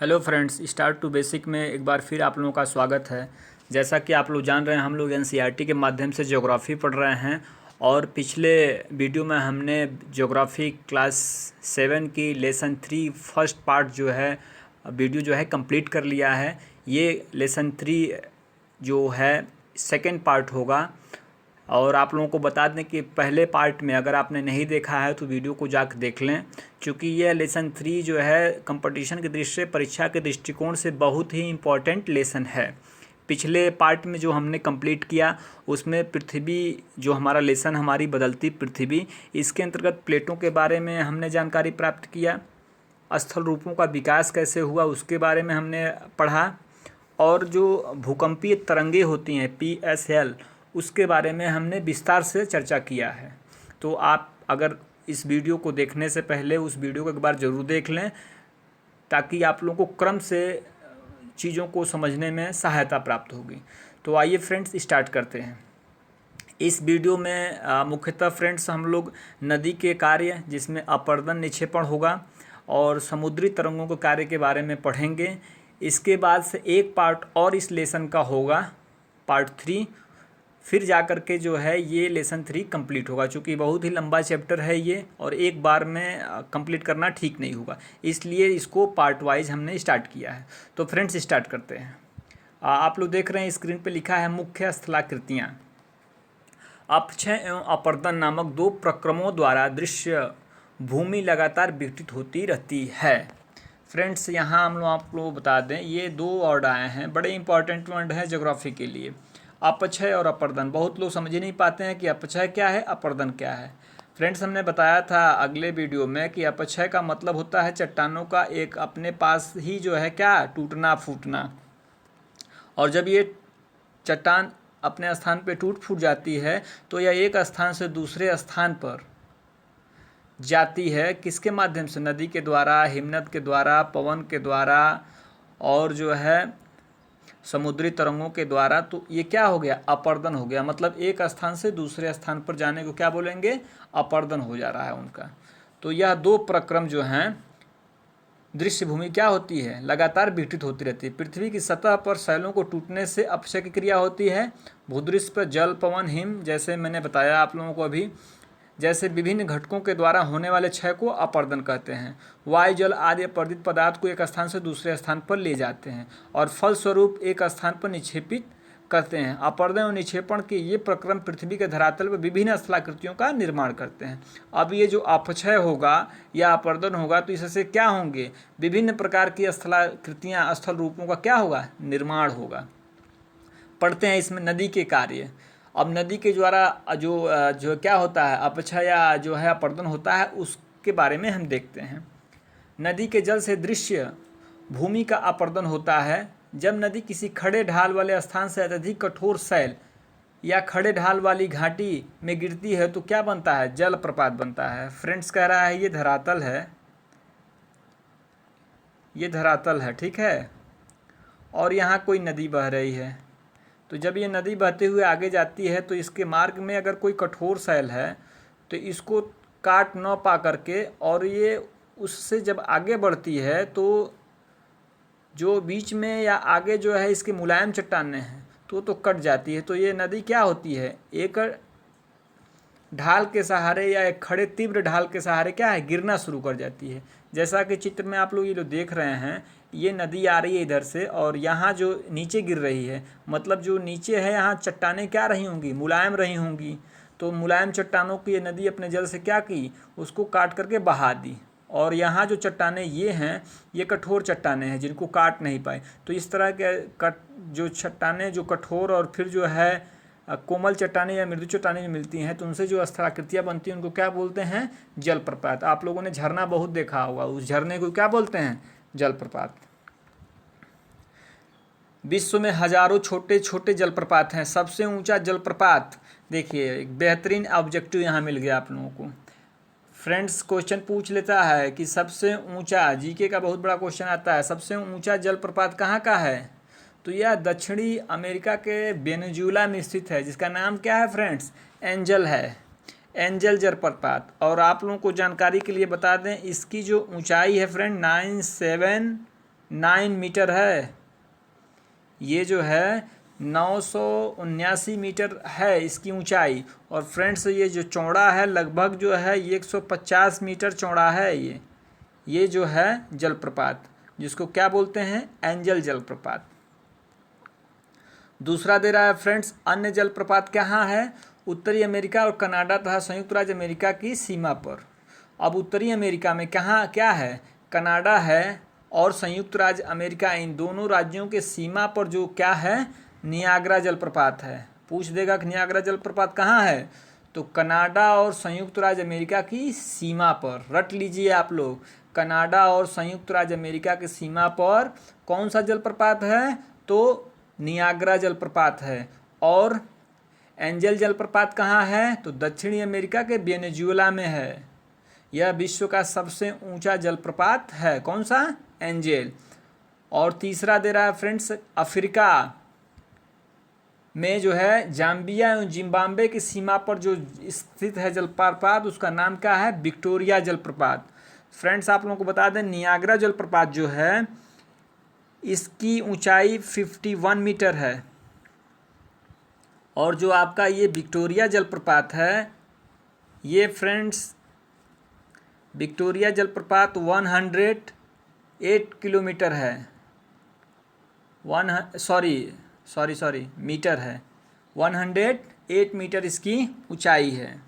Hello friends, start to basic में एक बार फिर आप लोगों का स्वागत है। जैसा कि आप लोग जान रहे हैं, हम लोग एनसीईआरटी के माध्यम से ज्योग्राफ़ी पढ़ रहे हैं और पिछले वीडियो में हमने ज्योग्राफ़ी क्लास 7 की लेसन 3 फर्स्ट पार्ट जो है वीडियो जो है कंप्लीट कर लिया है। ये लेसन 3 जो है सेकंड पार्ट होगा। और आप लोगों को बता दें कि पहले पार्ट में अगर आपने नहीं देखा है तो वीडियो को जाकर देख लें, क्योंकि यह लेसन 3 जो है कंपटीशन की दृष्टि से, परीक्षा के दृष्टिकोण से बहुत ही इम्पॉर्टेंट लेसन है। पिछले पार्ट में जो हमने कंप्लीट किया उसमें पृथ्वी जो हमारा लेसन, हमारी बदलती पृथ्वी, इसके अंतर्गत प्लेटों के बारे में हमने जानकारी प्राप्त किया। स्थल रूपों का विकास कैसे हुआ उसके बारे में हमने पढ़ा। और जो भूकंपीय तरंगे होती हैं PSL, उसके बारे में हमने विस्तार से चर्चा किया है। तो आप अगर इस वीडियो को देखने से पहले उस वीडियो को एक बार ज़रूर देख लें, ताकि आप लोगों को क्रम से चीज़ों को समझने में सहायता प्राप्त होगी। तो आइए फ्रेंड्स, स्टार्ट करते हैं। इस वीडियो में मुख्यतः फ्रेंड्स हम लोग नदी के कार्य, जिसमें अपरदन निक्षेपण होगा, और समुद्री तरंगों के कार्य के बारे में पढ़ेंगे। इसके बाद से एक पार्ट और इस लेसन का होगा, पार्ट 3। फिर जा कर के जो है ये लेसन 3 कंप्लीट होगा, चूँकि बहुत ही लंबा चैप्टर है ये और एक बार में कंप्लीट करना ठीक नहीं होगा, इसलिए इसको पार्ट वाइज हमने स्टार्ट किया है। तो फ्रेंड्स, स्टार्ट करते हैं। आप लोग देख रहे हैं स्क्रीन पे लिखा है मुख्य स्थलाकृतियाँ। अपक्षय एवं अपर्दन नामक दो प्रक्रमों द्वारा दृश्य भूमि लगातार विकसित होती रहती है। फ्रेंड्स, यहाँ हम लोग आप लोग बता दें, ये दो वर्ड आए हैं, बड़े इंपॉर्टेंट वर्ड है ज्योग्राफी के लिए, अपक्षय और अपर्दन। बहुत लोग समझ ही नहीं पाते हैं कि अपक्षय क्या है, अपर्दन क्या है। फ्रेंड्स, हमने बताया था अगले वीडियो में कि अपक्षय का मतलब होता है चट्टानों का एक अपने पास ही जो है क्या, टूटना फूटना। और जब ये चट्टान अपने स्थान पे टूट फूट जाती है तो यह एक स्थान से दूसरे स्थान पर जाती है, किसके माध्यम से? नदी के द्वारा, हिमनद के द्वारा, पवन के द्वारा, और जो है समुद्री तरंगों के द्वारा। तो ये क्या हो गया? अपर्दन हो गया। मतलब एक स्थान से दूसरे स्थान पर जाने को क्या बोलेंगे? अपर्दन हो जा रहा है उनका। तो यह दो प्रक्रम जो हैं, दृश्य भूमि क्या होती है? लगातार विकसित होती रहती है। पृथ्वी की सतह पर शैलों को टूटने से अपक्षय की क्रिया होती है। भूदृश्य पर जल, पवन, हिम, जैसे मैंने बताया आप लोगों को अभी, जैसे विभिन्न घटकों के द्वारा होने वाले क्षय को अपर्दन कहते हैं। वायु, जल आदि अपर्दित पदार्थ को एक स्थान से दूसरे स्थान पर ले जाते हैं और फलस्वरूप एक स्थान पर निक्षेपित करते हैं। अपर्दन और निक्षेपण के ये प्रक्रम पृथ्वी के धरातल पर विभिन्न स्थलाकृतियों का निर्माण करते हैं। अब ये जो अपक्षय होगा या अपर्दन होगा, तो इससे क्या होंगे? विभिन्न प्रकार की स्थलाकृतियाँ, स्थल रूपों का क्या होगा? निर्माण होगा। पढ़ते हैं इसमें नदी के कार्य। अब नदी के द्वारा जो क्या होता है, अपक्षय या जो है अपर्दन होता है, उसके बारे में हम देखते हैं। नदी के जल से दृश्य भूमि का अपर्दन होता है। जब नदी किसी खड़े ढाल वाले स्थान से अत्यधिक कठोर शैल या खड़े ढाल वाली घाटी में गिरती है तो क्या बनता है? जल प्रपात बनता है। फ्रेंड्स, कह रहा है ये धरातल है, ये धरातल है, ठीक है, और यहाँ कोई नदी बह रही है। तो जब ये नदी बहते हुए आगे जाती है तो इसके मार्ग में अगर कोई कठोर शैल है तो इसको काट न पा करके, और ये उससे जब आगे बढ़ती है तो जो बीच में या आगे जो है इसके मुलायम चट्टानें हैं तो कट जाती है। तो ये नदी क्या होती है? एक ढाल के सहारे या एक खड़े तीव्र ढाल के सहारे क्या है? गिरना शुरू कर जाती है। जैसा कि चित्र में आप लोग ये जो देख रहे हैं, ये नदी आ रही है इधर से और यहाँ जो नीचे गिर रही है, मतलब जो नीचे है यहाँ चट्टानें क्या रही होंगी? मुलायम रही होंगी। तो मुलायम चट्टानों की ये नदी अपने जल से क्या की? उसको काट करके बहा दी। और यहाँ जो चट्टानें ये हैं, ये कठोर चट्टानें हैं जिनको काट नहीं पाए। तो इस तरह के जो चट्टानें जो कठोर और फिर जो है कोमल चट्टानें या मृदु चट्टानें जो मिलती हैं, तो उनसे जो स्थलाकृतियाँ बनती हैं उनको क्या बोलते हैं? जलप्रपात। आप लोगों ने झरना बहुत देखा होगा, उस झरने को क्या बोलते हैं? जलप्रपात। विश्व में हजारों छोटे छोटे जलप्रपात हैं। सबसे ऊंचा जलप्रपात, देखिए एक बेहतरीन ऑब्जेक्टिव यहाँ मिल गया आप लोगों को। फ्रेंड्स, क्वेश्चन पूछ लेता है कि सबसे ऊंचा, जीके का बहुत बड़ा क्वेश्चन आता है, सबसे ऊंचा जलप्रपात कहाँ का है? तो यह दक्षिणी अमेरिका के वेनेजुएला में स्थित है, जिसका नाम क्या है फ्रेंड्स? एंजल है, एंजल जलप्रपात। और आप लोगों को जानकारी के लिए बता दें, इसकी जो ऊंचाई है फ्रेंड, मीटर है। ये जो है 979 मीटर है इसकी ऊंचाई। और फ्रेंड्स ये जो चौड़ा है लगभग जो है 150 मीटर चौड़ा है ये जो है जलप्रपात, जिसको क्या बोलते हैं, एंजल जलप्रपात। दूसरा दे रहा है फ्रेंड्स, अन्य जलप्रपात कहाँ है, उत्तरी अमेरिका और कनाडा तथा संयुक्त राज्य अमेरिका की सीमा पर। अब उत्तरी अमेरिका में कहाँ क्या है, कनाडा है और संयुक्त राज्य अमेरिका, इन दोनों राज्यों के सीमा पर जो क्या है, नियाग्रा जलप्रपात है। पूछ देगा कि नियाग्रा जलप्रपात कहाँ है, तो कनाडा और संयुक्त राज्य अमेरिका की सीमा पर। रट लीजिए आप लोग, कनाडा और संयुक्त राज्य अमेरिका की सीमा पर कौन सा जलप्रपात है, तो नियाग्रा जलप्रपात है। और एंजल जलप्रपात कहाँ है, तो दक्षिणी अमेरिका के वेनेजुएला में है। यह विश्व का सबसे ऊंचा जलप्रपात है, कौन सा, एंजल। और तीसरा दे रहा है फ्रेंड्स, अफ्रीका में जो है जाम्बिया एवं जिम्बाब्वे की सीमा पर जो स्थित है जलप्रपात, उसका नाम क्या है, विक्टोरिया जलप्रपात। फ्रेंड्स आप लोगों को बता दें, नियाग्रा जलप्रपात जो है इसकी ऊंचाई 51 मीटर है। और जो आपका ये विक्टोरिया जलप्रपात है, ये फ्रेंड्स विक्टोरिया जलप्रपात 108 किलोमीटर है, सॉरी मीटर है, 108 मीटर इसकी ऊंचाई है।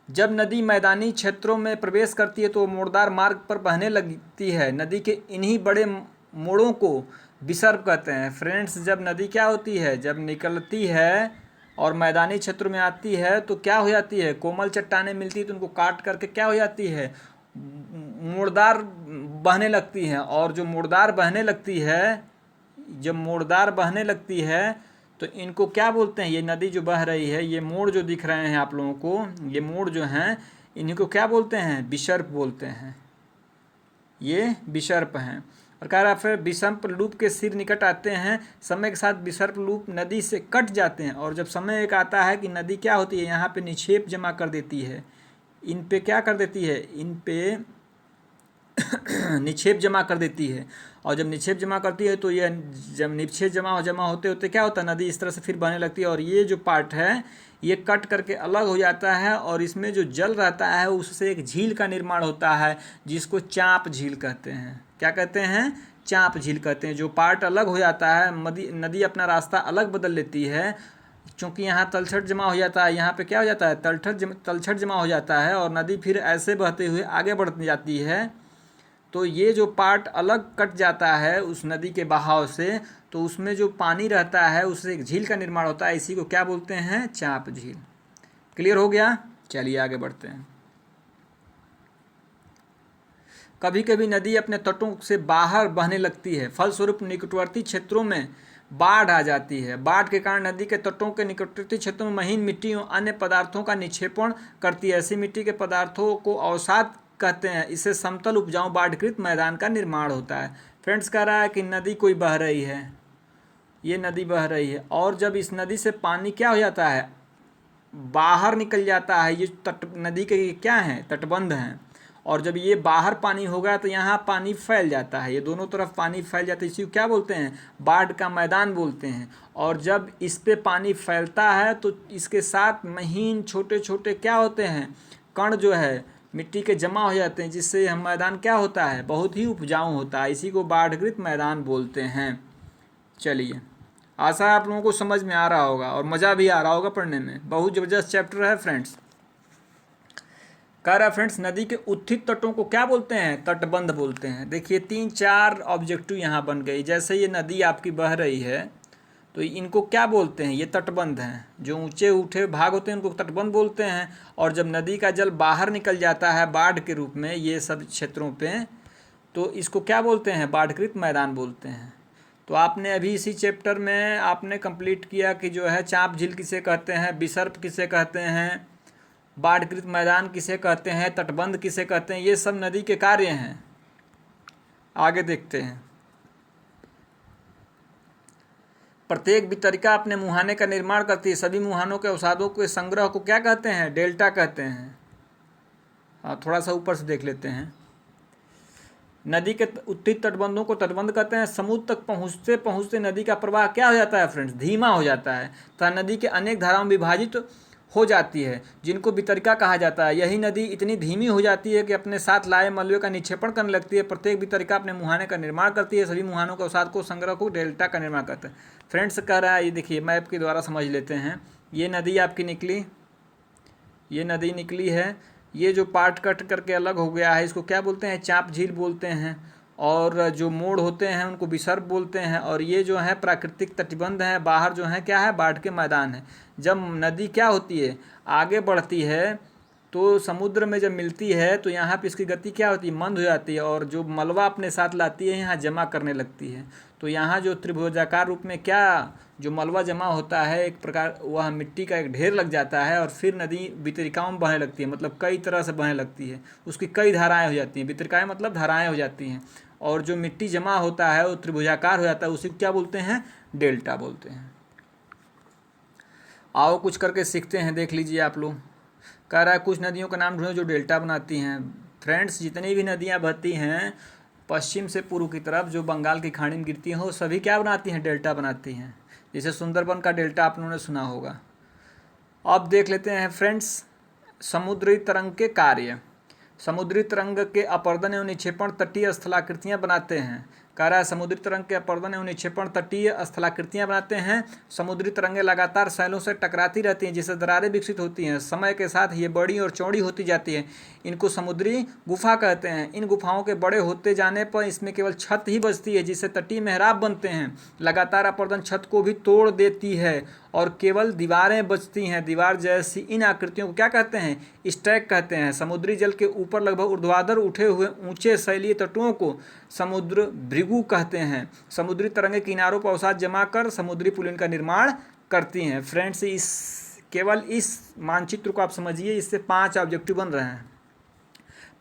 जब नदी मैदानी क्षेत्रों में प्रवेश करती है तो मोड़दार मार्ग पर बहने लगती है। नदी के इन्हीं बड़े मोड़ों को विसर्प कहते हैं। फ्रेंड्स जब नदी क्या होती है, जब निकलती है और मैदानी क्षेत्र में आती है तो क्या हो जाती है, कोमल चट्टानें मिलती है तो उनको काट करके क्या हो जाती है, मोड़दार बहने लगती हैं। और जो मोड़दार बहने लगती है, जब मोड़दार बहने लगती है तो इनको क्या बोलते हैं, ये नदी जो बह रही है, ये मोड़ जो दिख रहे हैं आप लोगों को, ये मोड़ जो हैं इन्हीं को क्या बोलते हैं, विसर्प बोलते हैं। ये विसर्प हैं। और कह रहा फिर विसर्प लूप के सिर निकट आते हैं, समय के साथ विसर्प लूप नदी से कट जाते हैं। और जब समय एक आता है कि नदी क्या होती है, यहाँ पे निक्षेप जमा कर देती है, इन पे क्या कर देती है, इन पे निक्षेप जमा कर देती है। और जब निक्षेप जमा करती है तो ये जब निक्षेप जमा होते होते क्या होता है, नदी इस तरह से फिर बहने लगती है। और ये जो पार्ट है ये कट करके अलग हो जाता है और इसमें जो जल रहता है उससे एक झील का निर्माण होता है, जिसको चाँप झील कहते हैं। क्या कहते हैं, चाँप झील कहते हैं। जो पार्ट अलग हो जाता है, नदी अपना रास्ता अलग बदल लेती है, क्योंकि यहाँ तलछट जमा हो जाता है, यहाँ पे क्या हो जाता है, तलछट जमा हो जाता है और नदी फिर ऐसे बहते हुए आगे बढ़ जाती है। तो ये जो पार्ट अलग कट जाता है उस नदी के बहाव से, तो उसमें जो पानी रहता है उससे एक झील का निर्माण होता है। इसी को क्या बोलते हैं, चाँप झील। क्लियर हो गया, चलिए आगे बढ़ते हैं। कभी कभी नदी अपने तटों से बाहर बहने लगती है, फलस्वरूप निकटवर्ती क्षेत्रों में बाढ़ आ जाती है। बाढ़ के कारण नदी के तटों के निकटवर्ती क्षेत्रों में महीन मिट्टी और अन्य पदार्थों का निक्षेपण करती है। ऐसी मिट्टी के पदार्थों को अवसाद कहते हैं। इससे समतल उपजाऊ बाढ़कृत मैदान का निर्माण होता है। फ्रेंड्स कह रहा है कि नदी कोई बह रही है, ये नदी बह रही है और जब इस नदी से पानी क्या हो जाता है, बाहर निकल जाता है। ये नदी के क्या हैं, तटबंध हैं। और जब ये बाहर पानी होगा तो यहाँ पानी फैल जाता है, ये दोनों तरफ पानी फैल जाता है। इसी को क्या बोलते हैं, बाढ़ का मैदान बोलते हैं। और जब इस पे पानी फैलता है तो इसके साथ महीन छोटे छोटे क्या होते हैं, कण जो है मिट्टी के जमा हो जाते हैं, जिससे यह मैदान क्या होता है, बहुत ही उपजाऊ होता है। इसी को बाढ़ग्रस्त मैदान बोलते हैं। चलिए, आशा है आप लोगों को समझ में आ रहा होगा और मज़ा भी आ रहा होगा पढ़ने में। बहुत ज़बरदस्त चैप्टर है फ्रेंड्स। कह रहा है फ्रेंड्स, नदी के उत्थित तटों को क्या बोलते हैं, तटबंध बोलते हैं। देखिए 3-4 ऑब्जेक्टिव यहाँ बन गई। जैसे ये नदी आपकी बह रही है तो इनको क्या बोलते हैं, ये तटबंध हैं। जो ऊंचे उठे भाग होते हैं उनको तटबंध बोलते हैं। और जब नदी का जल बाहर निकल जाता है बाढ़ के रूप में ये सब क्षेत्रों पे, तो इसको क्या बोलते हैं, बाढ़कृत मैदान बोलते हैं। तो आपने अभी इसी चैप्टर में आपने कंप्लीट किया कि जो है चाँप झील किसे कहते हैं, विसर्प किसे कहते हैं, बाढ़कृत मैदान किसे कहते हैं, तटबंध किसे कहते हैं। ये सब नदी के कार्य हैं। आगे देखते हैं। प्रत्येक वितरिका अपने मुहाने का निर्माण करती है। सभी मुहानों के अवसादों के संग्रह को क्या कहते हैं, डेल्टा कहते हैं। थोड़ा सा ऊपर से देख लेते हैं। नदी के उत्तरी तटबंधों को तटबंध कहते हैं। समुद्र तक पहुँचते पहुँचते नदी का प्रवाह क्या हो जाता है फ्रेंड्स, धीमा हो जाता है तथा नदी के अनेक धाराओं में विभाजित हो जाती है, जिनको वितरिका कहा जाता है। यही नदी इतनी धीमी हो जाती है कि अपने साथ लाए मलबे का निक्षेपण करने लगती है। प्रत्येक वितरिका अपने मुहाने का निर्माण करती है। सभी मुहानों के अवसाद को संग्रह को डेल्टा का निर्माण करते हैं। फ्रेंड्स कह रहा है, ये देखिए मैप के द्वारा समझ लेते हैं। ये नदी आपकी निकली, ये नदी निकली है, ये जो पार्ट कट करके अलग हो गया है इसको क्या बोलते हैं, चाप झील बोलते हैं। और जो मोड़ होते हैं उनको विसर्प बोलते हैं। और ये जो है प्राकृतिक तटबंध है, बाहर जो है क्या है, बाढ़ के मैदान है। जब नदी क्या होती है, आगे बढ़ती है तो समुद्र में जब मिलती है तो यहाँ पे इसकी गति क्या होती है, मंद हो जाती है और जो मलबा अपने साथ लाती है यहाँ जमा करने लगती है। तो यहाँ जो त्रिभुजाकार रूप में क्या जो मलबा जमा होता है, एक प्रकार वह मिट्टी का एक ढेर लग जाता है और फिर नदी वितरिकाओं में बहने लगती है, मतलब कई तरह से बहने लगती है। उसकी कई धाराएँ हो जाती हैं, वितरिकाएँ मतलब धाराएँ हो जाती हैं। और जो मिट्टी जमा होता है वो त्रिभुजाकार हो जाता है, उसी को क्या बोलते हैं, डेल्टा बोलते हैं। आओ कुछ करके सीखते हैं, देख लीजिए आप लोग। कह रहा है कुछ नदियों का नाम ढूंढो जो डेल्टा बनाती हैं। फ्रेंड्स जितनी भी नदियां बहती हैं पश्चिम से पूर्व की तरफ जो बंगाल की खाड़ी में गिरती हैं वो सभी क्या बनाती हैं, डेल्टा बनाती हैं। जैसे सुंदरबन का डेल्टा आप लोगों ने सुना होगा। अब देख लेते हैं फ्रेंड्स समुद्री तरंग के कार्य। समुद्री तरंग के अपर्दन एवं निक्षेपण तटीय स्थलाकृतियाँ बनाते हैं। कह रहा है समुद्री तरंग के अपर्दन एवं निक्षेपण तटीय स्थलाकृतियाँ बनाते हैं। समुद्री तरंगें लगातार सैलों से टकराती रहती हैं जिससे दरारें विकसित होती हैं। समय के साथ ये बड़ी और चौड़ी होती जाती हैं। इनको समुद्री गुफा कहते हैं। इन गुफाओं के बड़े होते जाने पर इसमें केवल छत ही बचती है जिससे तटीय मेहराब बनते हैं। लगातार अपर्दन छत को भी तोड़ देती है और केवल दीवारें बचती हैं। दीवार जैसी इन आकृतियों को क्या कहते हैं, स्टैक कहते हैं। समुद्री जल के ऊपर लगभग ऊर्ध्वाधर उठे हुए ऊंचे शैलीय तटों को समुद्र भृगु कहते हैं। समुद्री तरंगें किनारों पर अवसाद जमा कर समुद्री पुलिन का निर्माण करती हैं। फ्रेंड्स केवल इस मानचित्र को आप समझिए, इससे 5 ऑब्जेक्टिव बन रहे हैं।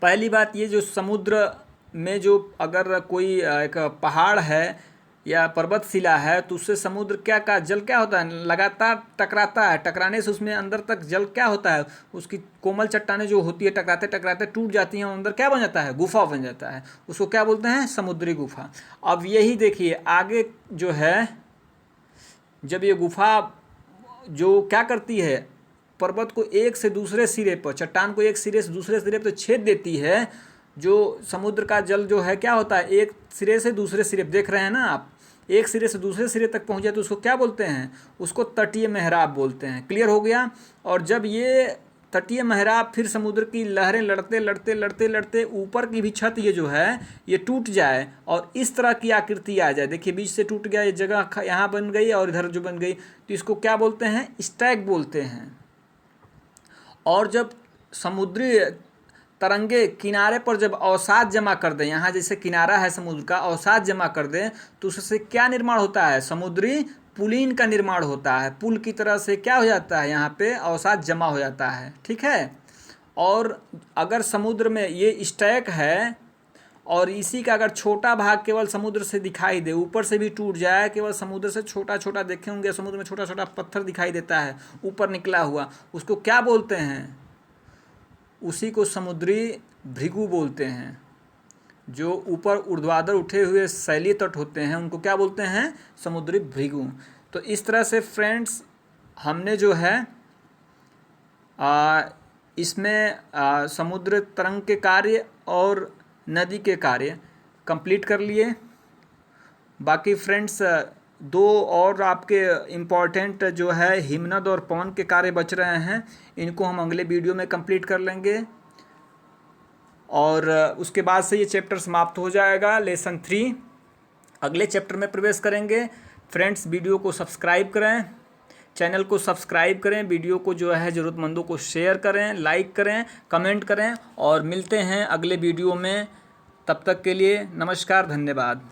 पहली बात ये जो समुद्र में जो अगर कोई एक पहाड़ है या पर्वतशिला है तो उससे समुद्र क्या का जल क्या होता है, लगातार टकराता है। टकराने से उसमें अंदर तक जल क्या होता है, उसकी कोमल चट्टानें जो होती है टकराते टकराते टूट जाती हैं और अंदर क्या बन जाता है, गुफा बन जाता है। उसको क्या बोलते हैं, समुद्री गुफा। अब यही देखिए आगे जो है, जब ये गुफा जो क्या करती है, पर्वत को एक से दूसरे सिरे पर, चट्टान को एक सिरे से दूसरे सिरे पर छेद देती है। जो समुद्र का जल जो है क्या होता है, एक सिरे से दूसरे सिरे, देख रहे हैं ना आप, एक सिरे से दूसरे सिरे तक पहुंच जाए तो उसको क्या बोलते हैं, उसको तटीय मेहराब बोलते हैं। क्लियर हो गया। और जब ये तटीय मेहराब फिर समुद्र की लहरें लड़ते लड़ते लड़ते लड़ते ऊपर की भी छत ये जो है ये टूट जाए और इस तरह की आकृति आ जाए, देखिए बीच से टूट गया, ये जगह यहाँ बन गई और इधर जो बन गई, तो इसको क्या बोलते हैं, स्टैक बोलते हैं। और जब समुद्री तरंगे किनारे पर जब अवसाद जमा कर दें, यहाँ जैसे किनारा है समुद्र का, अवसाद जमा कर दें तो उससे क्या निर्माण होता है, समुद्री पुलिन का निर्माण होता है। पुल की तरह से क्या हो जाता है, यहाँ पे अवसाद जमा हो जाता है। ठीक है। और अगर समुद्र में ये स्टैक है और इसी का अगर छोटा भाग केवल समुद्र से दिखाई दे, ऊपर से भी टूट जाए, केवल समुद्र से छोटा छोटा देखे होंगे, समुद्र में छोटा छोटा पत्थर दिखाई देता है ऊपर निकला हुआ, उसको क्या बोलते हैं, उसी को समुद्री भृगु बोलते हैं। जो ऊपर ऊर्ध्वाधर उठे हुए शैलीय तट होते हैं उनको क्या बोलते हैं, समुद्री भृगु। तो इस तरह से फ्रेंड्स हमने जो है इसमें समुद्र तरंग के कार्य और नदी के कार्य कंप्लीट कर लिए। बाकी फ्रेंड्स 2 और आपके इम्पॉर्टेंट जो है हिमनद और पवन के कार्य बच रहे हैं, इनको हम अगले वीडियो में कंप्लीट कर लेंगे और उसके बाद से ये चैप्टर समाप्त हो जाएगा। लेसन 3 अगले चैप्टर में प्रवेश करेंगे। फ्रेंड्स वीडियो को सब्सक्राइब करें, चैनल को सब्सक्राइब करें, वीडियो को जो है ज़रूरतमंदों को शेयर करें, लाइक करें, कमेंट करें और मिलते हैं अगले वीडियो में। तब तक के लिए नमस्कार, धन्यवाद।